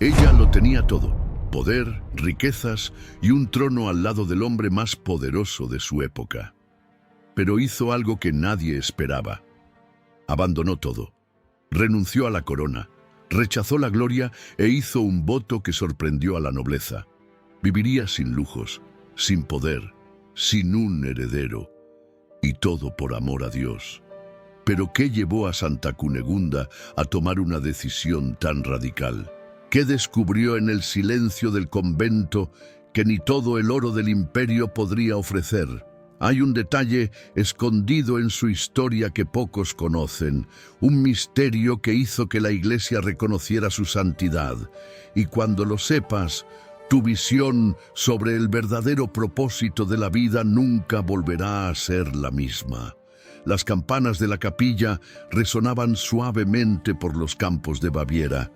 Ella lo tenía todo: poder, riquezas y un trono al lado del hombre más poderoso de su época. Pero hizo algo que nadie esperaba. Abandonó todo. Renunció a la corona, rechazó la gloria e hizo un voto que sorprendió a la nobleza. Viviría sin lujos, sin poder, sin un heredero, y todo por amor a Dios. ¿Pero qué llevó a Santa Cunegunda a tomar una decisión tan radical? ¿Qué descubrió en el silencio del convento que ni todo el oro del imperio podría ofrecer? Hay un detalle escondido en su historia que pocos conocen, un misterio que hizo que la Iglesia reconociera su santidad. Y cuando lo sepas, tu visión sobre el verdadero propósito de la vida nunca volverá a ser la misma. Las campanas de la capilla resonaban suavemente por los campos de Baviera,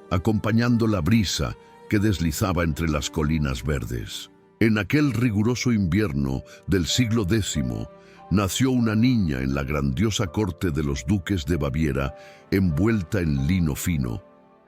acompañando la brisa que deslizaba entre las colinas verdes. En aquel riguroso invierno del siglo X, nació una niña en la grandiosa corte de los duques de Baviera, envuelta en lino fino,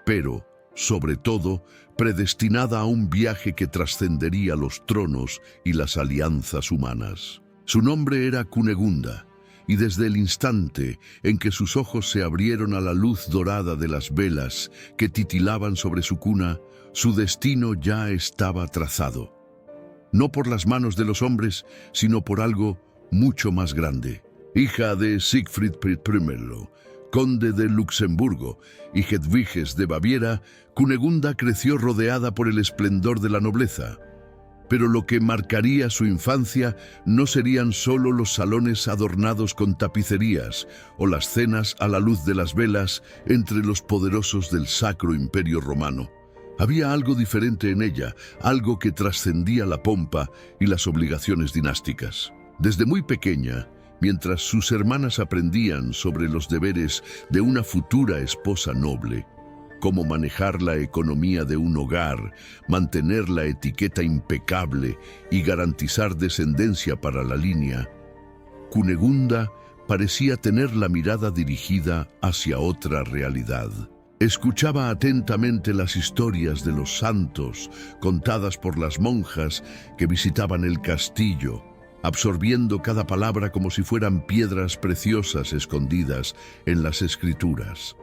pero, sobre todo, predestinada a un viaje que trascendería los tronos y las alianzas humanas. Su nombre era Cunegunda, y desde el instante en que sus ojos se abrieron a la luz dorada de las velas que titilaban sobre su cuna, su destino ya estaba trazado. No por las manos de los hombres, sino por algo mucho más grande. Hija de Siegfried I, conde de Luxemburgo y Hedwiges de Baviera, Cunegunda creció rodeada por el esplendor de la nobleza. Pero lo que marcaría su infancia no serían solo los salones adornados con tapicerías o las cenas a la luz de las velas entre los poderosos del Sacro Imperio Romano. Había algo diferente en ella, algo que trascendía la pompa y las obligaciones dinásticas. Desde muy pequeña, mientras sus hermanas aprendían sobre los deberes de una futura esposa noble, cómo manejar la economía de un hogar, mantener la etiqueta impecable y garantizar descendencia para la línea, Cunegunda parecía tener la mirada dirigida hacia otra realidad. Escuchaba atentamente las historias de los santos contadas por las monjas que visitaban el castillo, absorbiendo cada palabra como si fueran piedras preciosas escondidas en las escrituras.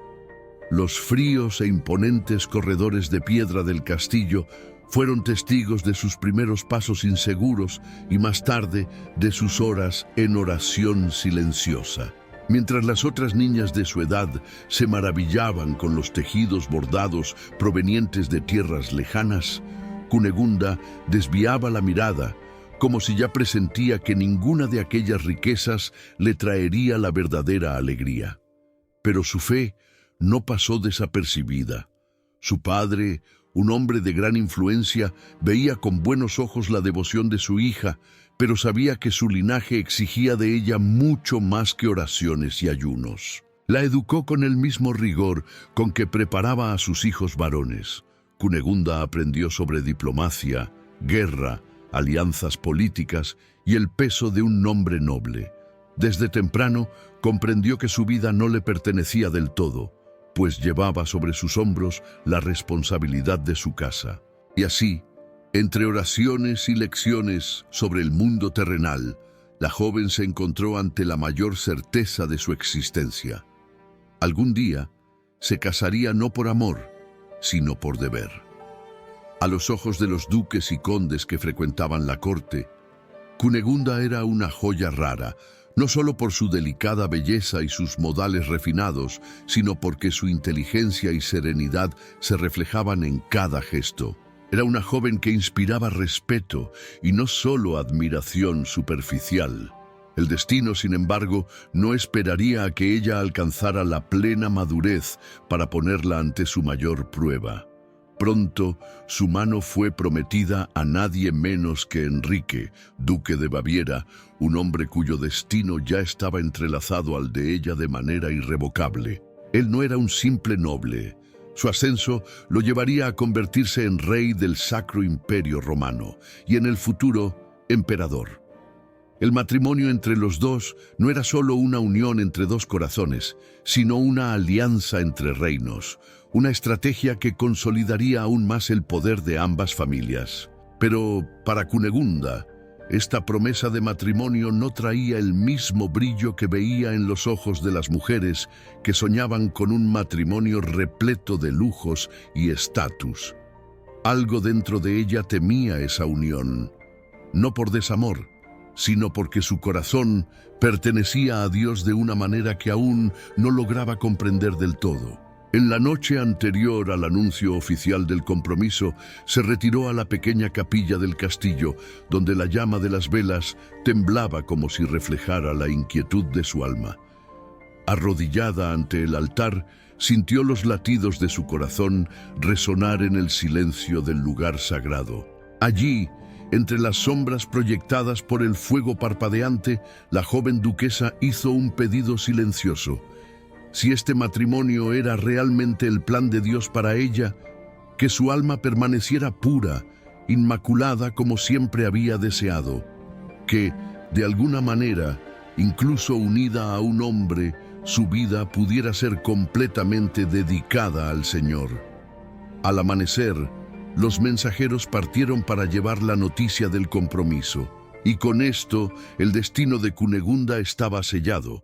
Los fríos e imponentes corredores de piedra del castillo fueron testigos de sus primeros pasos inseguros y más tarde de sus horas en oración silenciosa. Mientras las otras niñas de su edad se maravillaban con los tejidos bordados provenientes de tierras lejanas, Cunegunda desviaba la mirada, como si ya presentía que ninguna de aquellas riquezas le traería la verdadera alegría. Pero su fe no pasó desapercibida. Su padre, un hombre de gran influencia, veía con buenos ojos la devoción de su hija, pero sabía que su linaje exigía de ella mucho más que oraciones y ayunos. La educó con el mismo rigor con que preparaba a sus hijos varones. Cunegunda aprendió sobre diplomacia, guerra, alianzas políticas y el peso de un nombre noble. Desde temprano comprendió que su vida no le pertenecía del todo, pues llevaba sobre sus hombros la responsabilidad de su casa. Y así, entre oraciones y lecciones sobre el mundo terrenal, la joven se encontró ante la mayor certeza de su existencia. Algún día se casaría no por amor, sino por deber. A los ojos de los duques y condes que frecuentaban la corte, Cunegunda era una joya rara, no solo por su delicada belleza y sus modales refinados, sino porque su inteligencia y serenidad se reflejaban en cada gesto. Era una joven que inspiraba respeto y no solo admiración superficial. El destino, sin embargo, no esperaría a que ella alcanzara la plena madurez para ponerla ante su mayor prueba. Pronto, su mano fue prometida a nadie menos que Enrique, duque de Baviera, un hombre cuyo destino ya estaba entrelazado al de ella de manera irrevocable. Él no era un simple noble. Su ascenso lo llevaría a convertirse en rey del Sacro Imperio Romano y en el futuro, emperador. El matrimonio entre los dos no era solo una unión entre dos corazones, sino una alianza entre reinos, una estrategia que consolidaría aún más el poder de ambas familias. Pero para Cunegunda, esta promesa de matrimonio no traía el mismo brillo que veía en los ojos de las mujeres que soñaban con un matrimonio repleto de lujos y estatus. Algo dentro de ella temía esa unión, no por desamor, sino porque su corazón pertenecía a Dios de una manera que aún no lograba comprender del todo. En la noche anterior al anuncio oficial del compromiso, se retiró a la pequeña capilla del castillo, donde la llama de las velas temblaba como si reflejara la inquietud de su alma. Arrodillada ante el altar, sintió los latidos de su corazón resonar en el silencio del lugar sagrado. Allí, entre las sombras proyectadas por el fuego parpadeante, la joven duquesa hizo un pedido silencioso. Si este matrimonio era realmente el plan de Dios para ella, que su alma permaneciera pura, inmaculada como siempre había deseado, que, de alguna manera, incluso unida a un hombre, su vida pudiera ser completamente dedicada al Señor. Al amanecer, los mensajeros partieron para llevar la noticia del compromiso, y con esto el destino de Cunegunda estaba sellado,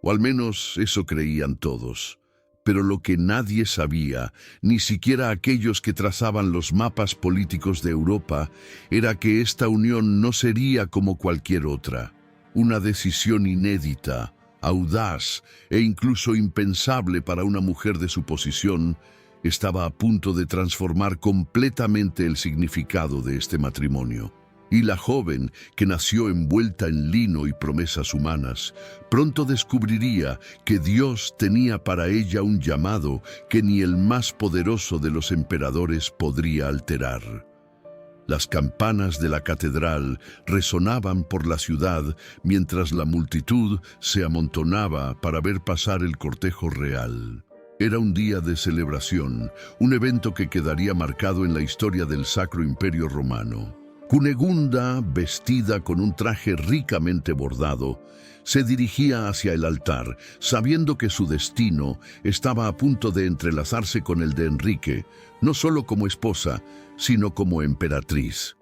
o al menos eso creían todos. Pero lo que nadie sabía, ni siquiera aquellos que trazaban los mapas políticos de Europa, era que esta unión no sería como cualquier otra. Una decisión inédita, audaz e incluso impensable para una mujer de su posición, estaba a punto de transformar completamente el significado de este matrimonio. Y la joven, que nació envuelta en lino y promesas humanas, pronto descubriría que Dios tenía para ella un llamado que ni el más poderoso de los emperadores podría alterar. Las campanas de la catedral resonaban por la ciudad mientras la multitud se amontonaba para ver pasar el cortejo real. Era un día de celebración, un evento que quedaría marcado en la historia del Sacro Imperio Romano. Cunegunda, vestida con un traje ricamente bordado, se dirigía hacia el altar, sabiendo que su destino estaba a punto de entrelazarse con el de Enrique, no solo como esposa, sino como emperatriz.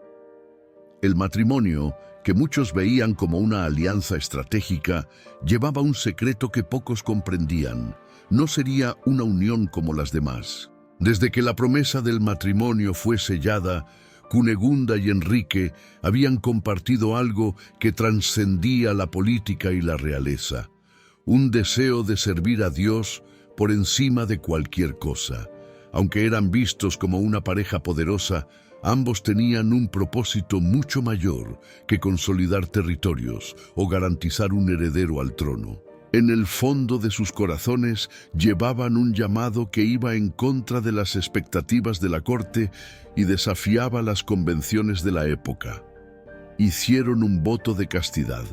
El matrimonio, que muchos veían como una alianza estratégica, llevaba un secreto que pocos comprendían. No sería una unión como las demás. Desde que la promesa del matrimonio fue sellada, Cunegunda y Enrique habían compartido algo que trascendía la política y la realeza, un deseo de servir a Dios por encima de cualquier cosa. Aunque eran vistos como una pareja poderosa, ambos tenían un propósito mucho mayor que consolidar territorios o garantizar un heredero al trono. En el fondo de sus corazones llevaban un llamado que iba en contra de las expectativas de la corte y desafiaba las convenciones de la época. Hicieron un voto de castidad.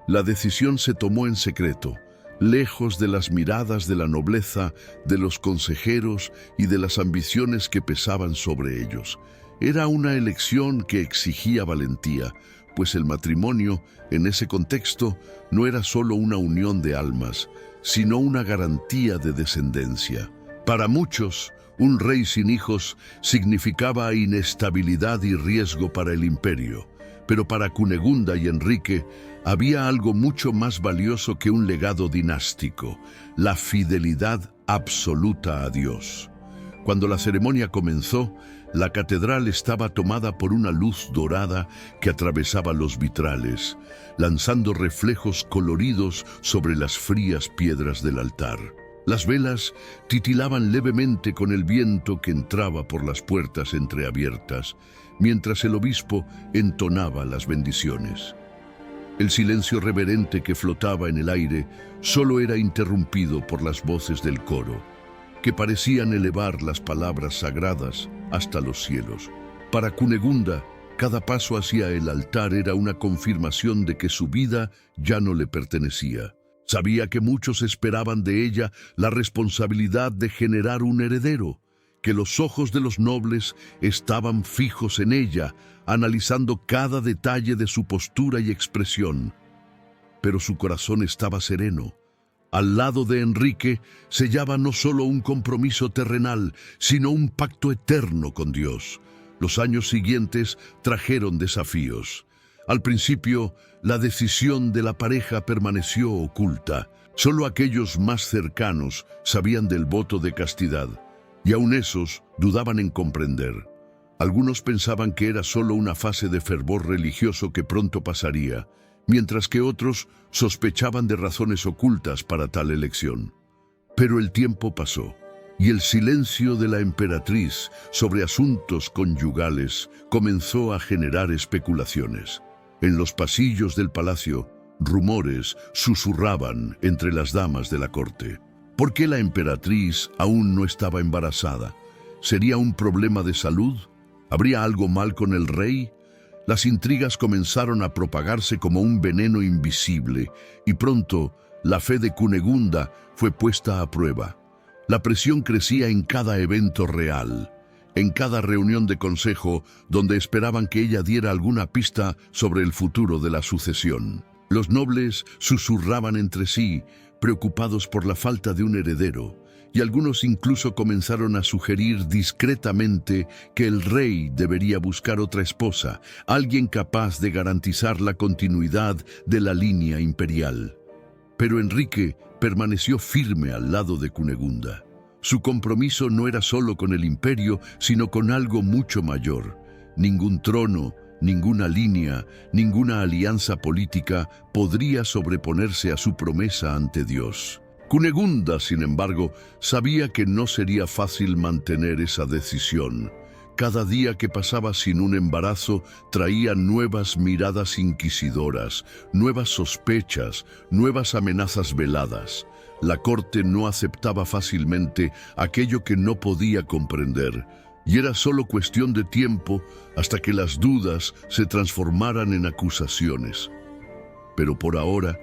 La decisión se tomó en secreto, lejos de las miradas de la nobleza, de los consejeros y de las ambiciones que pesaban sobre ellos. Era una elección que exigía valentía, pues el matrimonio, en ese contexto, no era solo una unión de almas, sino una garantía de descendencia. Para muchos, un rey sin hijos significaba inestabilidad y riesgo para el imperio, pero para Cunegunda y Enrique había algo mucho más valioso que un legado dinástico: la fidelidad absoluta a Dios. Cuando la ceremonia comenzó, la catedral estaba tomada por una luz dorada que atravesaba los vitrales, lanzando reflejos coloridos sobre las frías piedras del altar. Las velas titilaban levemente con el viento que entraba por las puertas entreabiertas, mientras el obispo entonaba las bendiciones. El silencio reverente que flotaba en el aire solo era interrumpido por las voces del coro, que parecían elevar las palabras sagradas hasta los cielos. Para Cunegunda, cada paso hacia el altar era una confirmación de que su vida ya no le pertenecía. Sabía que muchos esperaban de ella la responsabilidad de generar un heredero, que los ojos de los nobles estaban fijos en ella, analizando cada detalle de su postura y expresión. Pero su corazón estaba sereno. Al lado de Enrique sellaba no solo un compromiso terrenal, sino un pacto eterno con Dios. Los años siguientes trajeron desafíos. Al principio, la decisión de la pareja permaneció oculta. Solo aquellos más cercanos sabían del voto de castidad, y aun esos dudaban en comprender. Algunos pensaban que era solo una fase de fervor religioso que pronto pasaría, mientras que otros sospechaban de razones ocultas para tal elección. Pero el tiempo pasó, y el silencio de la emperatriz sobre asuntos conyugales comenzó a generar especulaciones. En los pasillos del palacio, rumores susurraban entre las damas de la corte. ¿Por qué la emperatriz aún no estaba embarazada? ¿Sería un problema de salud? ¿Habría algo mal con el rey? Las intrigas comenzaron a propagarse como un veneno invisible, y pronto la fe de Cunegunda fue puesta a prueba. La presión crecía en cada evento real, en cada reunión de consejo donde esperaban que ella diera alguna pista sobre el futuro de la sucesión. Los nobles susurraban entre sí, preocupados por la falta de un heredero, y algunos incluso comenzaron a sugerir discretamente que el rey debería buscar otra esposa, alguien capaz de garantizar la continuidad de la línea imperial. Pero Enrique permaneció firme al lado de Cunegunda. Su compromiso no era solo con el imperio, sino con algo mucho mayor. Ningún trono, ninguna línea, ninguna alianza política podría sobreponerse a su promesa ante Dios. Cunegunda, sin embargo, sabía que no sería fácil mantener esa decisión. Cada día que pasaba sin un embarazo traía nuevas miradas inquisidoras, nuevas sospechas, nuevas amenazas veladas. La corte no aceptaba fácilmente aquello que no podía comprender, y era solo cuestión de tiempo hasta que las dudas se transformaran en acusaciones. Pero por ahora,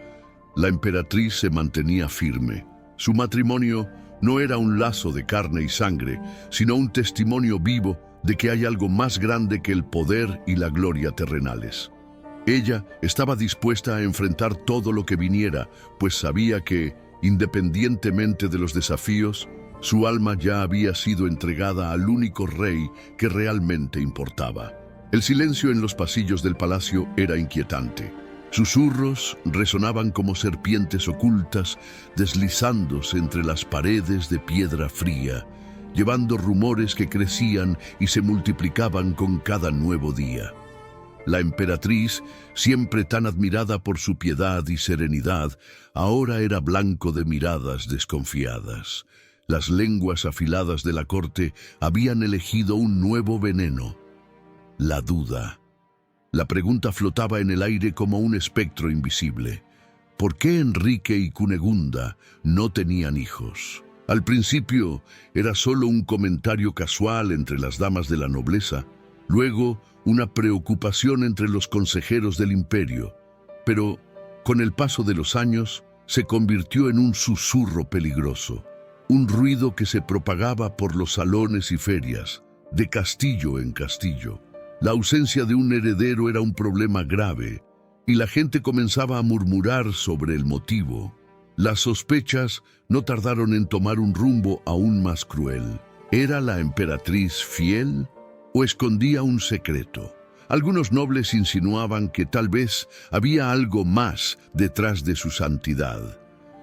la emperatriz se mantenía firme. Su matrimonio no era un lazo de carne y sangre, sino un testimonio vivo de que hay algo más grande que el poder y la gloria terrenales. Ella estaba dispuesta a enfrentar todo lo que viniera, pues sabía que, independientemente de los desafíos, su alma ya había sido entregada al único rey que realmente importaba. El silencio en los pasillos del palacio era inquietante. Susurros resonaban como serpientes ocultas, deslizándose entre las paredes de piedra fría, llevando rumores que crecían y se multiplicaban con cada nuevo día. La emperatriz, siempre tan admirada por su piedad y serenidad, ahora era blanco de miradas desconfiadas. Las lenguas afiladas de la corte habían elegido un nuevo veneno: la duda. La pregunta flotaba en el aire como un espectro invisible. ¿Por qué Enrique y Cunegunda no tenían hijos? Al principio era solo un comentario casual entre las damas de la nobleza, luego una preocupación entre los consejeros del imperio, pero con el paso de los años se convirtió en un susurro peligroso, un ruido que se propagaba por los salones y ferias, de castillo en castillo. La ausencia de un heredero era un problema grave, y la gente comenzaba a murmurar sobre el motivo. Las sospechas no tardaron en tomar un rumbo aún más cruel. ¿Era la emperatriz fiel o escondía un secreto? Algunos nobles insinuaban que tal vez había algo más detrás de su santidad,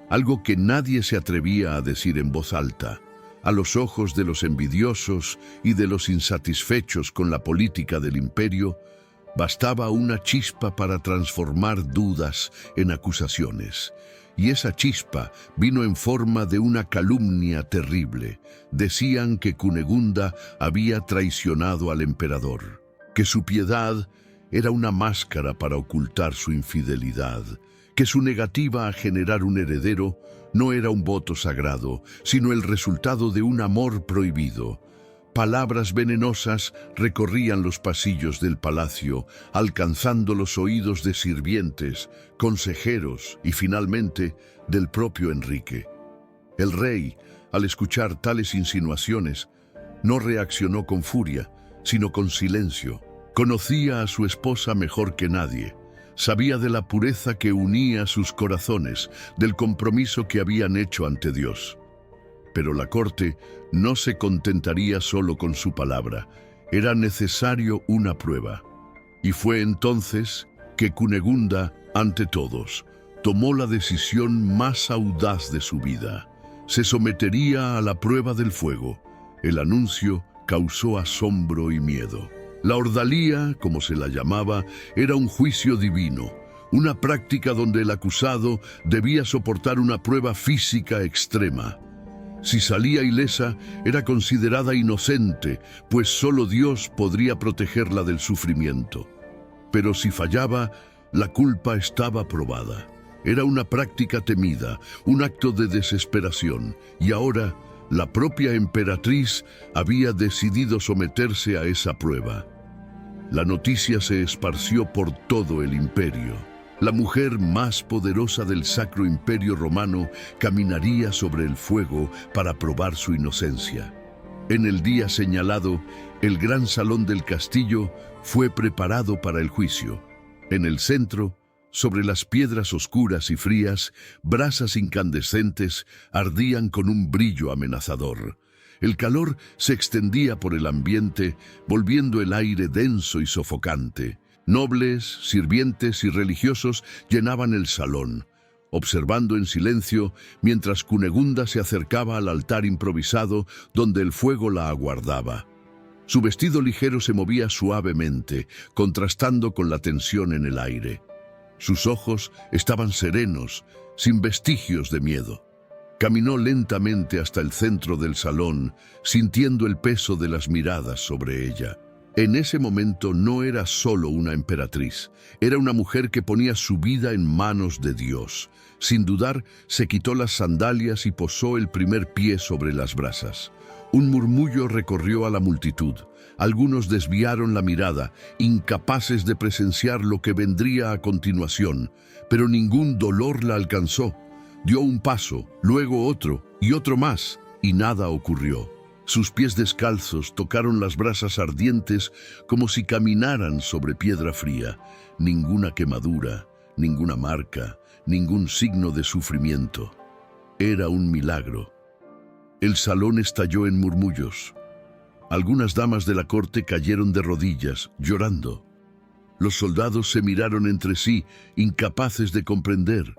algo que nadie se atrevía a decir en voz alta. A los ojos de los envidiosos y de los insatisfechos con la política del imperio, bastaba una chispa para transformar dudas en acusaciones. Y esa chispa vino en forma de una calumnia terrible. Decían que Cunegunda había traicionado al emperador, que su piedad era una máscara para ocultar su infidelidad, que su negativa a generar un heredero no era un voto sagrado, sino el resultado de un amor prohibido. Palabras venenosas recorrían los pasillos del palacio, alcanzando los oídos de sirvientes, consejeros y finalmente del propio Enrique. El rey, al escuchar tales insinuaciones, No reaccionó con furia, sino con silencio. Conocía a su esposa mejor que nadie. Sabía de la pureza que unía sus corazones, del compromiso que habían hecho ante Dios. Pero la corte no se contentaría solo con su palabra. Era necesario una prueba. Y fue entonces que Cunegunda, ante todos, tomó la decisión más audaz de su vida. Se sometería a la prueba del fuego. El anuncio causó asombro y miedo. La ordalía, como se la llamaba, era un juicio divino, una práctica donde el acusado debía soportar una prueba física extrema. Si salía ilesa, era considerada inocente, pues solo Dios podría protegerla del sufrimiento. Pero si fallaba, la culpa estaba probada. Era una práctica temida, un acto de desesperación, y ahora la propia emperatriz había decidido someterse a esa prueba. La noticia se esparció por todo el imperio. La mujer más poderosa del Sacro Imperio Romano caminaría sobre el fuego para probar su inocencia. En el día señalado, el gran salón del castillo fue preparado para el juicio. En el centro, sobre las piedras oscuras y frías, brasas incandescentes ardían con un brillo amenazador. El calor se extendía por el ambiente, volviendo el aire denso y sofocante. Nobles, sirvientes y religiosos llenaban el salón, observando en silencio mientras Cunegunda se acercaba al altar improvisado donde el fuego la aguardaba. Su vestido ligero se movía suavemente, contrastando con la tensión en el aire. Sus ojos estaban serenos, sin vestigios de miedo. Caminó lentamente hasta el centro del salón, sintiendo el peso de las miradas sobre ella. En ese momento no era solo una emperatriz, era una mujer que ponía su vida en manos de Dios. Sin dudar, se quitó las sandalias y posó el primer pie sobre las brasas. Un murmullo recorrió a la multitud. Algunos desviaron la mirada, incapaces de presenciar lo que vendría a continuación, pero ningún dolor la alcanzó. Dio un paso, luego otro y otro más, y nada ocurrió. Sus pies descalzos tocaron las brasas ardientes como si caminaran sobre piedra fría. Ninguna quemadura, ninguna marca, ningún signo de sufrimiento. Era un milagro. El salón estalló en murmullos. Algunas damas de la corte cayeron de rodillas, llorando. Los soldados se miraron entre sí, incapaces de comprender.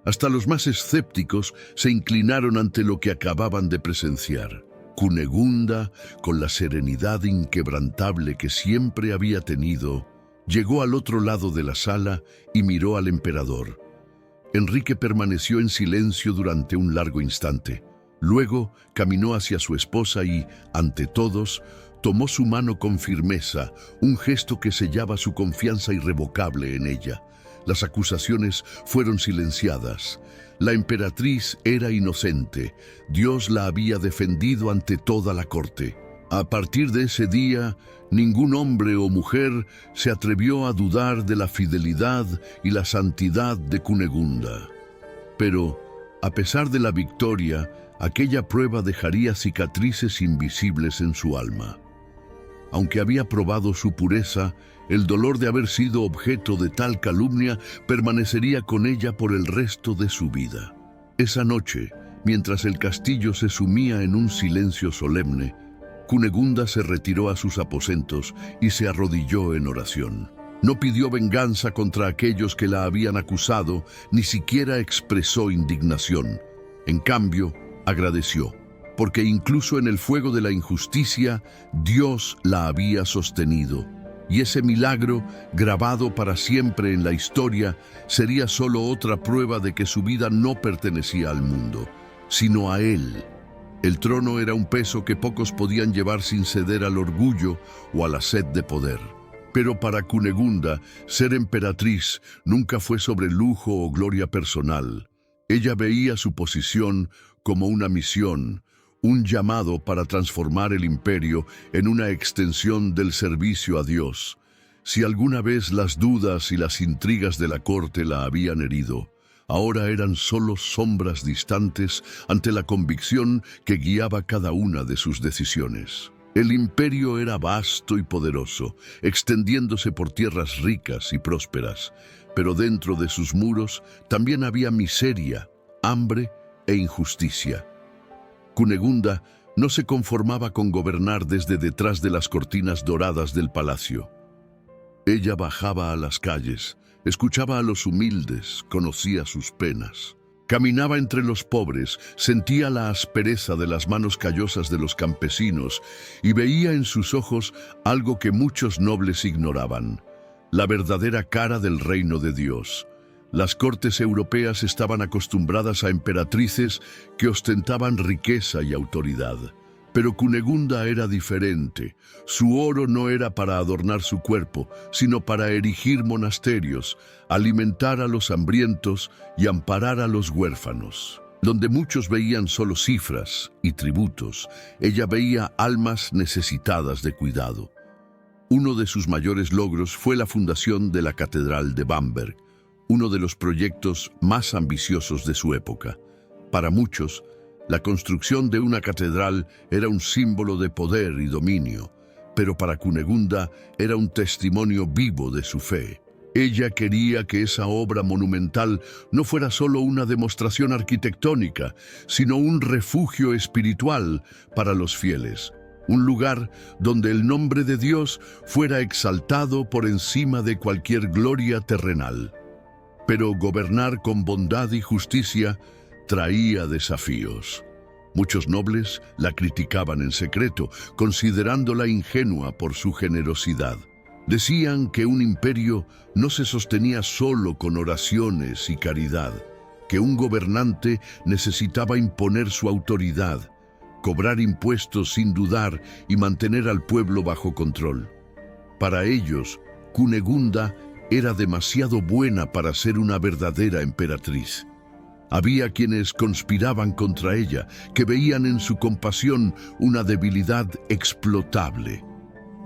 Hasta los más escépticos se inclinaron ante lo que acababan de presenciar. Cunegunda, con la serenidad inquebrantable que siempre había tenido, llegó al otro lado de la sala y miró al emperador. Enrique permaneció en silencio durante un largo instante. Luego caminó hacia su esposa y, ante todos, tomó su mano con firmeza, un gesto que sellaba su confianza irrevocable en ella. Las acusaciones fueron silenciadas. La emperatriz era inocente. Dios la había defendido ante toda la corte. A partir de ese día, ningún hombre o mujer se atrevió a dudar de la fidelidad y la santidad de Cunegunda. Pero, a pesar de la victoria, aquella prueba dejaría cicatrices invisibles en su alma. Aunque había probado su pureza, el dolor de haber sido objeto de tal calumnia permanecería con ella por el resto de su vida. Esa noche, mientras el castillo se sumía en un silencio solemne, Cunegunda se retiró a sus aposentos y se arrodilló en oración. No pidió venganza contra aquellos que la habían acusado, ni siquiera expresó indignación. En cambio, agradeció, porque incluso en el fuego de la injusticia, Dios la había sostenido. Y ese milagro, grabado para siempre en la historia, sería solo otra prueba de que su vida no pertenecía al mundo, sino a Él. El trono era un peso que pocos podían llevar sin ceder al orgullo o a la sed de poder. Pero para Cunegunda, ser emperatriz nunca fue sobre lujo o gloria personal. Ella veía su posición como una misión, un llamado para transformar el imperio en una extensión del servicio a Dios. Si alguna vez las dudas y las intrigas de la corte la habían herido, ahora eran solo sombras distantes ante la convicción que guiaba cada una de sus decisiones. El imperio era vasto y poderoso, extendiéndose por tierras ricas y prósperas, pero dentro de sus muros también había miseria, hambre e injusticia. Cunegunda no se conformaba con gobernar desde detrás de las cortinas doradas del palacio. Ella bajaba a las calles, escuchaba a los humildes, conocía sus penas. Caminaba entre los pobres, sentía la aspereza de las manos callosas de los campesinos y veía en sus ojos algo que muchos nobles ignoraban: la verdadera cara del reino de Dios. Las cortes europeas estaban acostumbradas a emperatrices que ostentaban riqueza y autoridad. Pero Cunegunda era diferente. Su oro no era para adornar su cuerpo, sino para erigir monasterios, alimentar a los hambrientos y amparar a los huérfanos. Donde muchos veían solo cifras y tributos, ella veía almas necesitadas de cuidado. Uno de sus mayores logros fue la fundación de la Catedral de Bamberg, uno de los proyectos más ambiciosos de su época. Para muchos, la construcción de una catedral era un símbolo de poder y dominio, pero para Cunegunda era un testimonio vivo de su fe. Ella quería que esa obra monumental no fuera solo una demostración arquitectónica, sino un refugio espiritual para los fieles, un lugar donde el nombre de Dios fuera exaltado por encima de cualquier gloria terrenal. Pero gobernar con bondad y justicia traía desafíos. Muchos nobles la criticaban en secreto, considerándola ingenua por su generosidad. Decían que un imperio no se sostenía solo con oraciones y caridad, que un gobernante necesitaba imponer su autoridad, cobrar impuestos sin dudar y mantener al pueblo bajo control. Para ellos, Cunegunda era demasiado buena para ser una verdadera emperatriz. Había quienes conspiraban contra ella, que veían en su compasión una debilidad explotable.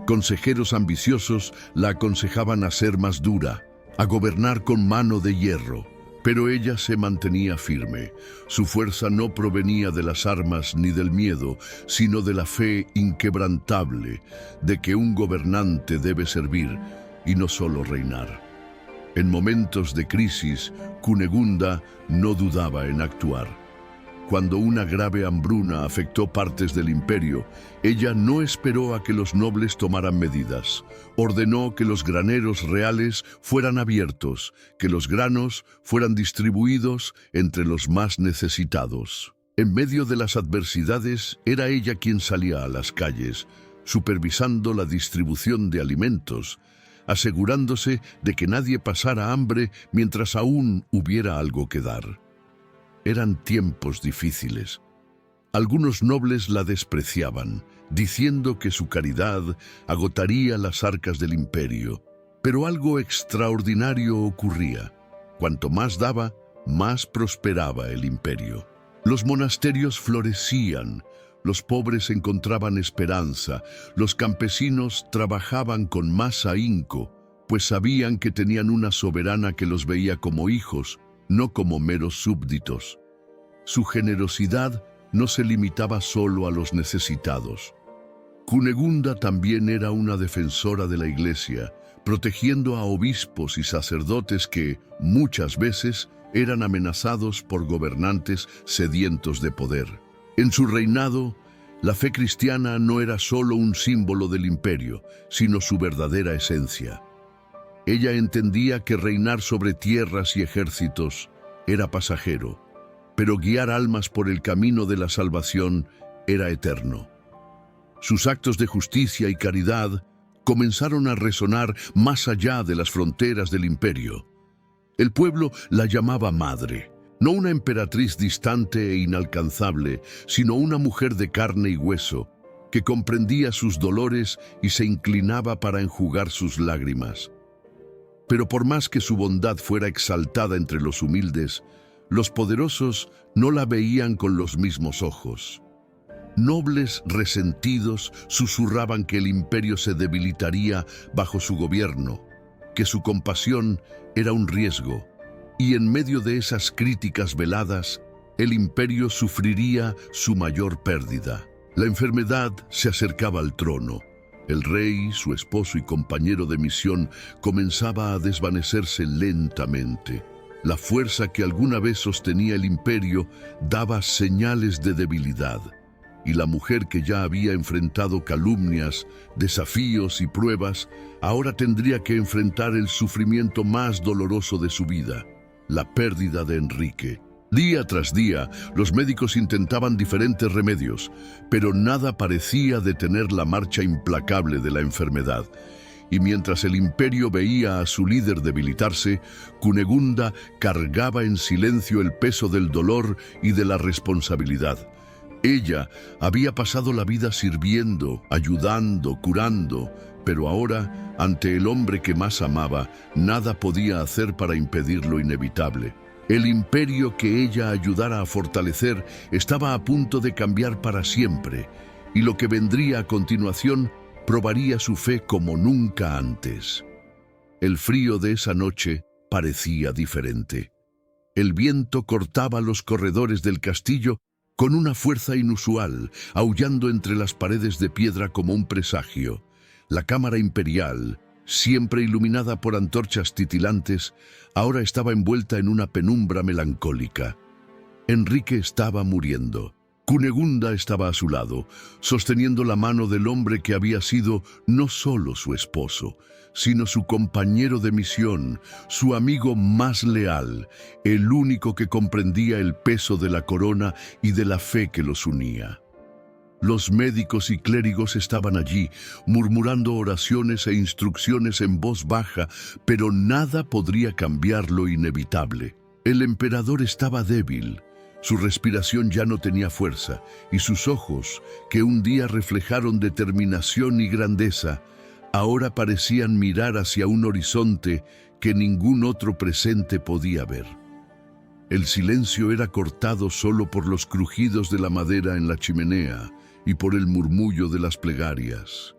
Consejeros ambiciosos la aconsejaban a ser más dura, a gobernar con mano de hierro. Pero ella se mantenía firme. Su fuerza no provenía de las armas ni del miedo, sino de la fe inquebrantable de que un gobernante debe servir y no solo reinar. En momentos de crisis, Cunegunda no dudaba en actuar. Cuando una grave hambruna afectó partes del imperio, ella no esperó a que los nobles tomaran medidas. Ordenó que los graneros reales fueran abiertos, que los granos fueran distribuidos entre los más necesitados. En medio de las adversidades, era ella quien salía a las calles, supervisando la distribución de alimentos, asegurándose de que nadie pasara hambre mientras aún hubiera algo que dar. Eran tiempos difíciles. Algunos nobles la despreciaban, diciendo que su caridad agotaría las arcas del imperio. Pero algo extraordinario ocurría. Cuanto más daba, más prosperaba el imperio. Los monasterios florecían, los pobres encontraban esperanza, los campesinos trabajaban con más ahínco, pues sabían que tenían una soberana que los veía como hijos, no como meros súbditos. Su generosidad no se limitaba solo a los necesitados. Cunegunda también era una defensora de la Iglesia, protegiendo a obispos y sacerdotes que, muchas veces, eran amenazados por gobernantes sedientos de poder. En su reinado, la fe cristiana no era solo un símbolo del imperio, sino su verdadera esencia. Ella entendía que reinar sobre tierras y ejércitos era pasajero, pero guiar almas por el camino de la salvación era eterno. Sus actos de justicia y caridad comenzaron a resonar más allá de las fronteras del imperio. El pueblo la llamaba madre. No una emperatriz distante e inalcanzable, sino una mujer de carne y hueso, que comprendía sus dolores y se inclinaba para enjugar sus lágrimas. Pero por más que su bondad fuera exaltada entre los humildes, los poderosos no la veían con los mismos ojos. Nobles resentidos susurraban que el imperio se debilitaría bajo su gobierno, que su compasión era un riesgo. Y en medio de esas críticas veladas, el imperio sufriría su mayor pérdida. La enfermedad se acercaba al trono. El rey, su esposo y compañero de misión, comenzaba a desvanecerse lentamente. La fuerza que alguna vez sostenía el imperio daba señales de debilidad, y la mujer que ya había enfrentado calumnias, desafíos y pruebas, ahora tendría que enfrentar el sufrimiento más doloroso de su vida, la pérdida de Enrique. Día tras día, los médicos intentaban diferentes remedios, pero nada parecía detener la marcha implacable de la enfermedad. Y mientras el imperio veía a su líder debilitarse, Cunegunda cargaba en silencio el peso del dolor y de la responsabilidad. Ella había pasado la vida sirviendo, ayudando, curando, pero ahora, ante el hombre que más amaba, nada podía hacer para impedir lo inevitable. El imperio que ella ayudara a fortalecer estaba a punto de cambiar para siempre, y lo que vendría a continuación probaría su fe como nunca antes. El frío de esa noche parecía diferente. El viento cortaba los corredores del castillo con una fuerza inusual, aullando entre las paredes de piedra como un presagio. La cámara imperial, siempre iluminada por antorchas titilantes, ahora estaba envuelta en una penumbra melancólica. Enrique estaba muriendo. Cunegunda estaba a su lado, sosteniendo la mano del hombre que había sido no solo su esposo, sino su compañero de misión, su amigo más leal, el único que comprendía el peso de la corona y de la fe que los unía. Los médicos y clérigos estaban allí, murmurando oraciones e instrucciones en voz baja, pero nada podría cambiar lo inevitable. El emperador estaba débil. Su respiración ya no tenía fuerza, y sus ojos, que un día reflejaron determinación y grandeza, ahora parecían mirar hacia un horizonte que ningún otro presente podía ver. El silencio era cortado solo por los crujidos de la madera en la chimenea y por el murmullo de las plegarias.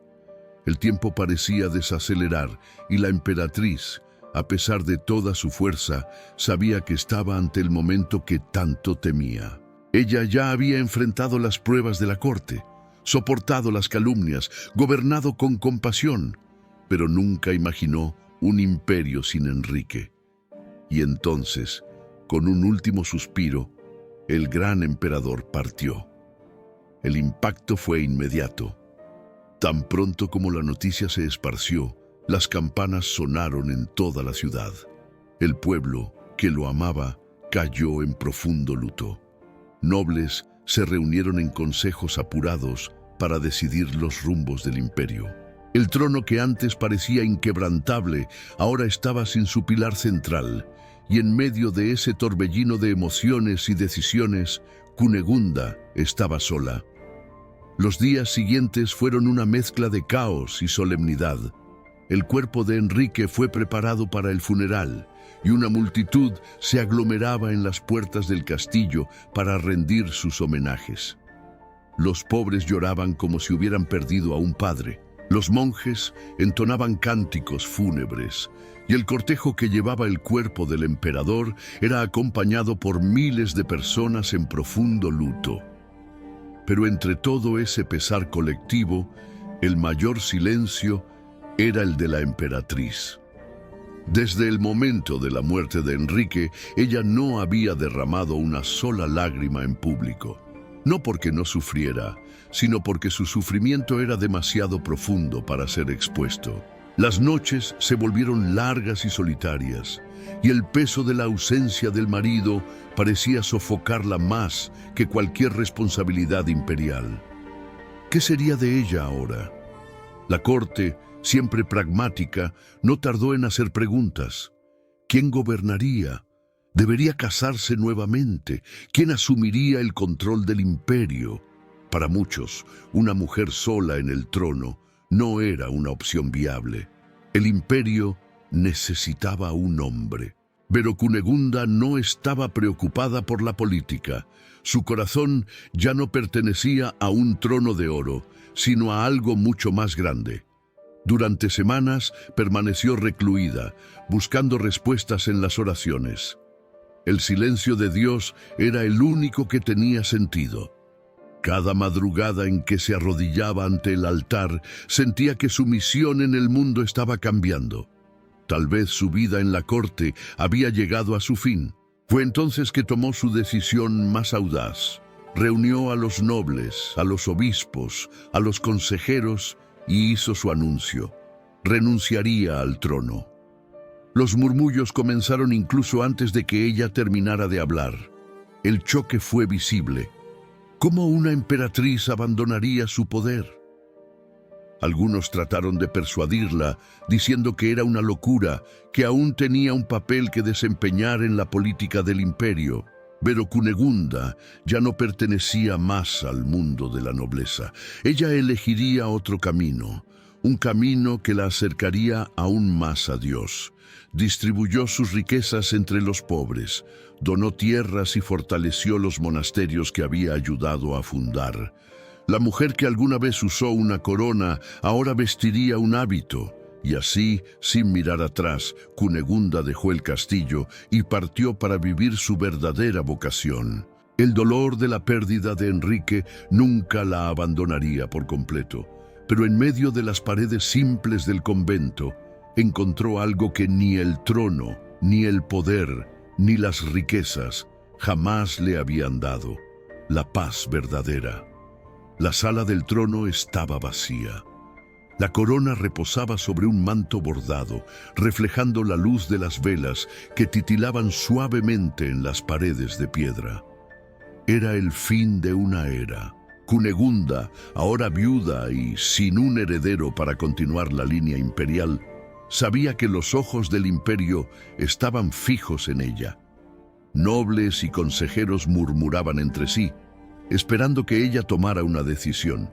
El tiempo parecía desacelerar, y la emperatriz, a pesar de toda su fuerza, sabía que estaba ante el momento que tanto temía. Ella ya había enfrentado las pruebas de la corte, soportado las calumnias, gobernado con compasión, pero nunca imaginó un imperio sin Enrique. Y entonces, con un último suspiro, el gran emperador partió. El impacto fue inmediato. Tan pronto como la noticia se esparció, las campanas sonaron en toda la ciudad. El pueblo, que lo amaba, cayó en profundo luto. Nobles se reunieron en consejos apurados para decidir los rumbos del imperio. El trono que antes parecía inquebrantable, ahora estaba sin su pilar central, y en medio de ese torbellino de emociones y decisiones, Cunegunda estaba sola. Los días siguientes fueron una mezcla de caos y solemnidad. El cuerpo de Enrique fue preparado para el funeral, y una multitud se aglomeraba en las puertas del castillo para rendir sus homenajes. Los pobres lloraban como si hubieran perdido a un padre. Los monjes entonaban cánticos fúnebres, y el cortejo que llevaba el cuerpo del emperador era acompañado por miles de personas en profundo luto. Pero entre todo ese pesar colectivo, el mayor silencio era el de la emperatriz. Desde el momento de la muerte de Enrique, ella no había derramado una sola lágrima en público. No porque no sufriera, sino porque su sufrimiento era demasiado profundo para ser expuesto. Las noches se volvieron largas y solitarias, y el peso de la ausencia del marido parecía sofocarla más que cualquier responsabilidad imperial. ¿Qué sería de ella ahora? La corte, siempre pragmática, no tardó en hacer preguntas. ¿Quién gobernaría? ¿Debería casarse nuevamente? ¿Quién asumiría el control del imperio? Para muchos, una mujer sola en el trono no era una opción viable. El imperio necesitaba un hombre. Pero Cunegunda no estaba preocupada por la política. Su corazón ya no pertenecía a un trono de oro, sino a algo mucho más grande. Durante semanas permaneció recluida, buscando respuestas en las oraciones. El silencio de Dios era el único que tenía sentido. Cada madrugada en que se arrodillaba ante el altar, sentía que su misión en el mundo estaba cambiando. Tal vez su vida en la corte había llegado a su fin. Fue entonces que tomó su decisión más audaz. Reunió a los nobles, a los obispos, a los consejeros y hizo su anuncio. Renunciaría al trono. Los murmullos comenzaron incluso antes de que ella terminara de hablar. El choque fue visible. ¿Cómo una emperatriz abandonaría su poder? Algunos trataron de persuadirla, diciendo que era una locura, que aún tenía un papel que desempeñar en la política del imperio. Pero Cunegunda ya no pertenecía más al mundo de la nobleza. Ella elegiría otro camino, un camino que la acercaría aún más a Dios. Distribuyó sus riquezas entre los pobres, donó tierras y fortaleció los monasterios que había ayudado a fundar. La mujer que alguna vez usó una corona ahora vestiría un hábito, y así, sin mirar atrás, Cunegunda dejó el castillo y partió para vivir su verdadera vocación. El dolor de la pérdida de Enrique nunca la abandonaría por completo, pero en medio de las paredes simples del convento, encontró algo que ni el trono, ni el poder, ni las riquezas jamás le habían dado: la paz verdadera. La sala del trono estaba vacía. La corona reposaba sobre un manto bordado, reflejando la luz de las velas que titilaban suavemente en las paredes de piedra. Era el fin de una era. Cunegunda, ahora viuda y sin un heredero para continuar la línea imperial, sabía que los ojos del imperio estaban fijos en ella. Nobles y consejeros murmuraban entre sí, esperando que ella tomara una decisión.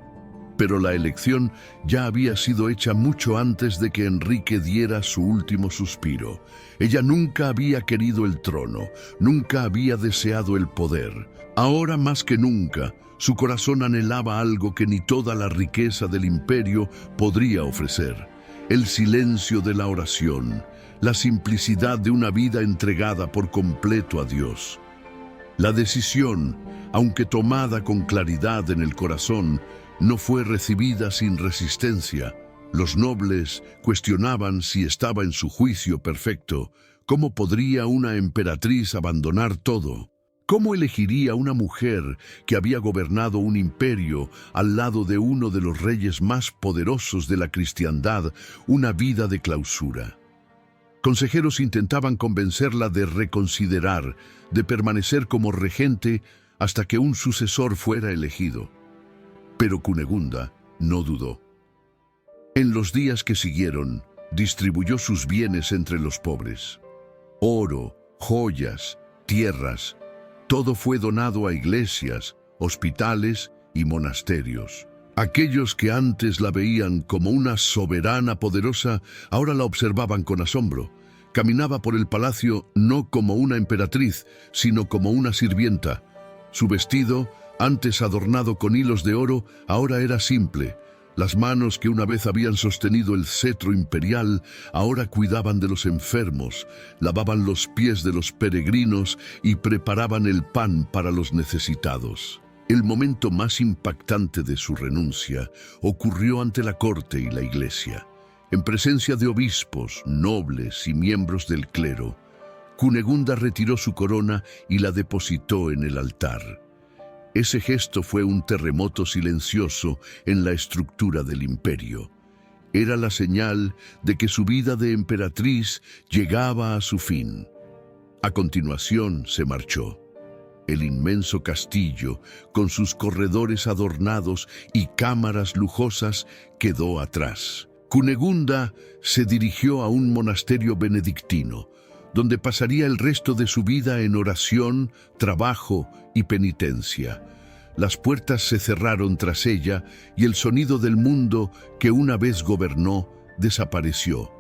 Pero la elección ya había sido hecha mucho antes de que Enrique diera su último suspiro. Ella nunca había querido el trono, nunca había deseado el poder. Ahora más que nunca, su corazón anhelaba algo que ni toda la riqueza del imperio podría ofrecer: el silencio de la oración, la simplicidad de una vida entregada por completo a Dios. La decisión, aunque tomada con claridad en el corazón, no fue recibida sin resistencia. Los nobles cuestionaban si estaba en su juicio perfecto. ¿Cómo podría una emperatriz abandonar todo? ¿Cómo elegiría una mujer que había gobernado un imperio al lado de uno de los reyes más poderosos de la cristiandad una vida de clausura? Consejeros intentaban convencerla de reconsiderar, de permanecer como regente hasta que un sucesor fuera elegido. Pero Cunegunda no dudó. En los días que siguieron, distribuyó sus bienes entre los pobres. Oro, joyas, tierras, todo fue donado a iglesias, hospitales y monasterios. Aquellos que antes la veían como una soberana poderosa, ahora la observaban con asombro. Caminaba por el palacio no como una emperatriz, sino como una sirvienta. Su vestido, antes adornado con hilos de oro, ahora era simple. Las manos que una vez habían sostenido el cetro imperial, ahora cuidaban de los enfermos, lavaban los pies de los peregrinos y preparaban el pan para los necesitados. El momento más impactante de su renuncia ocurrió ante la corte y la iglesia. En presencia de obispos, nobles y miembros del clero, Cunegunda retiró su corona y la depositó en el altar. Ese gesto fue un terremoto silencioso en la estructura del imperio. Era la señal de que su vida de emperatriz llegaba a su fin. A continuación se marchó. El inmenso castillo, con sus corredores adornados y cámaras lujosas, quedó atrás. Cunegunda se dirigió a un monasterio benedictino, donde pasaría el resto de su vida en oración, trabajo y penitencia. Las puertas se cerraron tras ella y el sonido del mundo que una vez gobernó desapareció.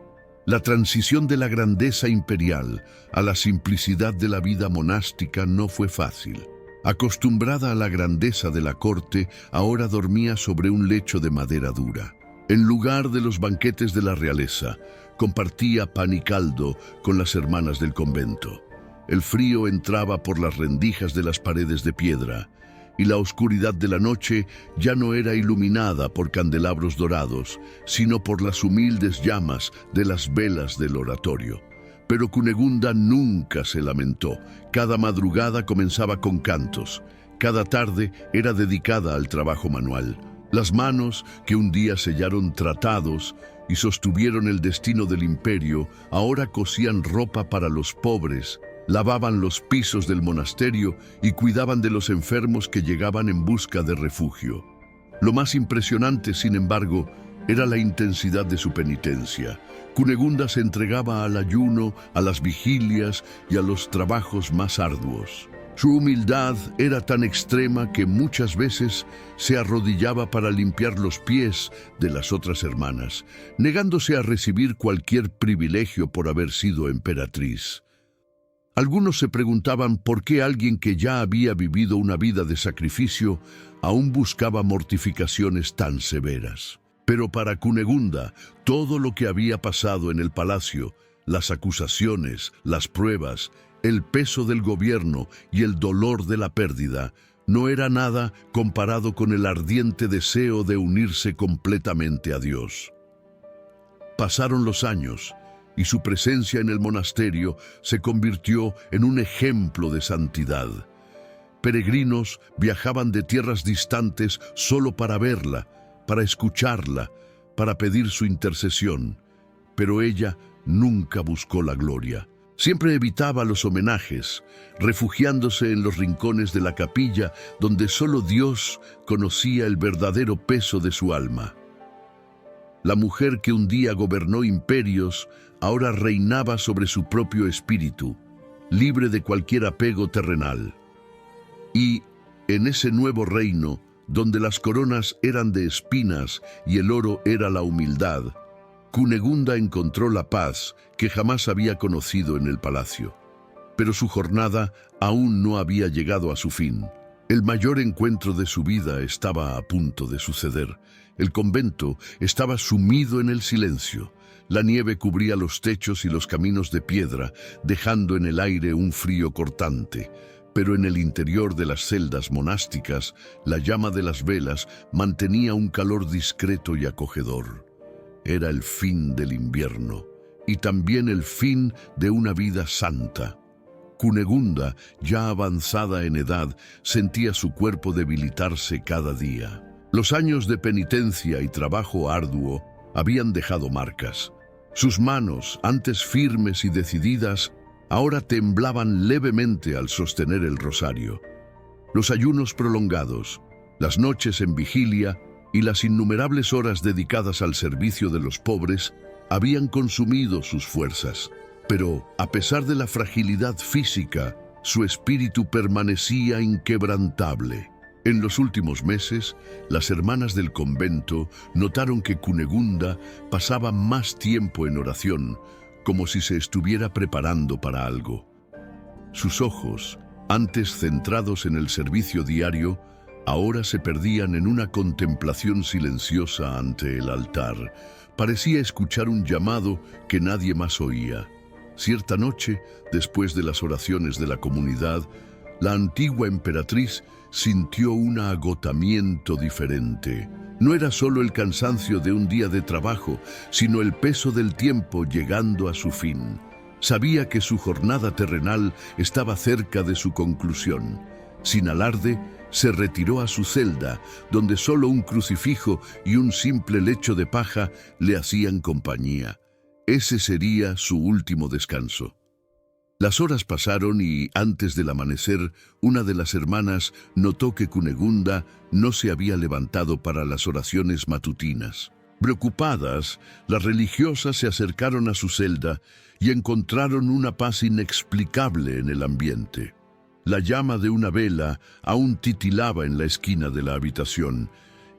La transición de la grandeza imperial a la simplicidad de la vida monástica no fue fácil. Acostumbrada a la grandeza de la corte, ahora dormía sobre un lecho de madera dura. En lugar de los banquetes de la realeza, compartía pan y caldo con las hermanas del convento. El frío entraba por las rendijas de las paredes de piedra. y la oscuridad de la noche ya no era iluminada por candelabros dorados, sino por las humildes llamas de las velas del oratorio. Pero Cunegunda nunca se lamentó. Cada madrugada comenzaba con cantos. Cada tarde era dedicada al trabajo manual. Las manos que un día sellaron tratados y sostuvieron el destino del imperio, ahora cosían ropa para los pobres, lavaban los pisos del monasterio y cuidaban de los enfermos que llegaban en busca de refugio. Lo más impresionante, sin embargo, era la intensidad de su penitencia. Cunegunda se entregaba al ayuno, a las vigilias y a los trabajos más arduos. Su humildad era tan extrema que muchas veces se arrodillaba para limpiar los pies de las otras hermanas, negándose a recibir cualquier privilegio por haber sido emperatriz. Algunos se preguntaban por qué alguien que ya había vivido una vida de sacrificio aún buscaba mortificaciones tan severas. Pero para Cunegunda, todo lo que había pasado en el palacio, las acusaciones, las pruebas, el peso del gobierno y el dolor de la pérdida, no era nada comparado con el ardiente deseo de unirse completamente a Dios. Pasaron los años y su presencia en el monasterio se convirtió en un ejemplo de santidad. Peregrinos viajaban de tierras distantes solo para verla, para escucharla, para pedir su intercesión. Pero ella nunca buscó la gloria. Siempre evitaba los homenajes, refugiándose en los rincones de la capilla donde solo Dios conocía el verdadero peso de su alma. La mujer que un día gobernó imperios, ahora reinaba sobre su propio espíritu, libre de cualquier apego terrenal. Y en ese nuevo reino, donde las coronas eran de espinas y el oro era la humildad, Cunegunda encontró la paz que jamás había conocido en el palacio. Pero su jornada aún no había llegado a su fin. El mayor encuentro de su vida estaba a punto de suceder. El convento estaba sumido en el silencio. La nieve cubría los techos y los caminos de piedra, dejando en el aire un frío cortante. Pero en el interior de las celdas monásticas, la llama de las velas mantenía un calor discreto y acogedor. Era el fin del invierno y también el fin de una vida santa. Cunegunda, ya avanzada en edad, sentía su cuerpo debilitarse cada día. Los años de penitencia y trabajo arduo habían dejado marcas. Sus manos, antes firmes y decididas, ahora temblaban levemente al sostener el rosario. Los ayunos prolongados, las noches en vigilia y las innumerables horas dedicadas al servicio de los pobres habían consumido sus fuerzas. Pero, a pesar de la fragilidad física, su espíritu permanecía inquebrantable. En los últimos meses, las hermanas del convento notaron que Cunegunda pasaba más tiempo en oración, como si se estuviera preparando para algo. Sus ojos, antes centrados en el servicio diario, ahora se perdían en una contemplación silenciosa ante el altar. Parecía escuchar un llamado que nadie más oía. Cierta noche, después de las oraciones de la comunidad, la antigua emperatriz sintió un agotamiento diferente. No era solo el cansancio de un día de trabajo, sino el peso del tiempo llegando a su fin. Sabía que su jornada terrenal estaba cerca de su conclusión. Sin alarde, se retiró a su celda, donde solo un crucifijo y un simple lecho de paja le hacían compañía. Ese sería su último descanso. Las horas pasaron y, antes del amanecer, una de las hermanas notó que Cunegunda no se había levantado para las oraciones matutinas. Preocupadas, las religiosas se acercaron a su celda y encontraron una paz inexplicable en el ambiente. La llama de una vela aún titilaba en la esquina de la habitación,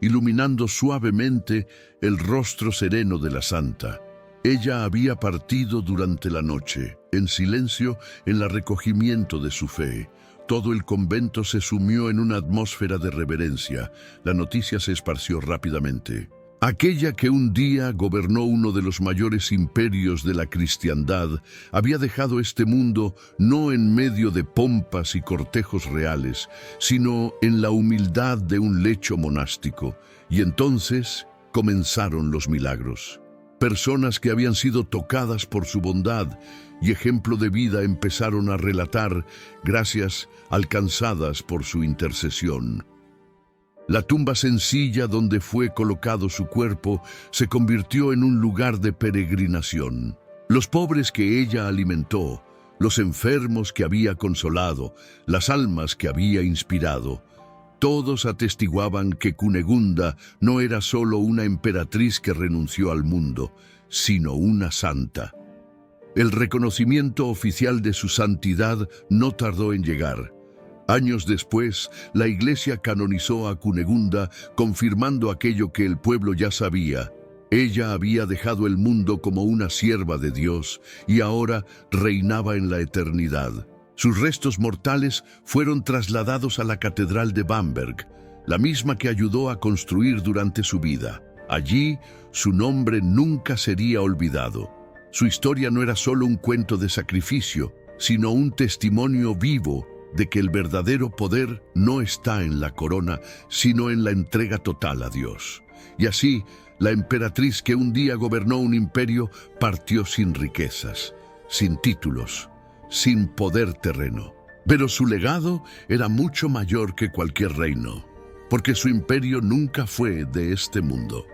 iluminando suavemente el rostro sereno de la santa. Ella había partido durante la noche, en silencio, en el recogimiento de su fe. Todo el convento se sumió en una atmósfera de reverencia. La noticia se esparció rápidamente. Aquella que un día gobernó uno de los mayores imperios de la cristiandad había dejado este mundo no en medio de pompas y cortejos reales, sino en la humildad de un lecho monástico. Y entonces comenzaron los milagros. Personas que habían sido tocadas por su bondad y ejemplo de vida empezaron a relatar gracias alcanzadas por su intercesión. La tumba sencilla donde fue colocado su cuerpo se convirtió en un lugar de peregrinación. Los pobres que ella alimentó, los enfermos que había consolado, las almas que había inspirado, todos atestiguaban que Cunegunda no era solo una emperatriz que renunció al mundo, sino una santa. El reconocimiento oficial de su santidad no tardó en llegar. Años después, la Iglesia canonizó a Cunegunda, confirmando aquello que el pueblo ya sabía. Ella había dejado el mundo como una sierva de Dios y ahora reinaba en la eternidad. Sus restos mortales fueron trasladados a la Catedral de Bamberg, la misma que ayudó a construir durante su vida. Allí, su nombre nunca sería olvidado. Su historia no era solo un cuento de sacrificio, sino un testimonio vivo de que el verdadero poder no está en la corona, sino en la entrega total a Dios. Y así, la emperatriz que un día gobernó un imperio partió sin riquezas, sin títulos, sin poder terreno. Pero su legado era mucho mayor que cualquier reino, porque su imperio nunca fue de este mundo.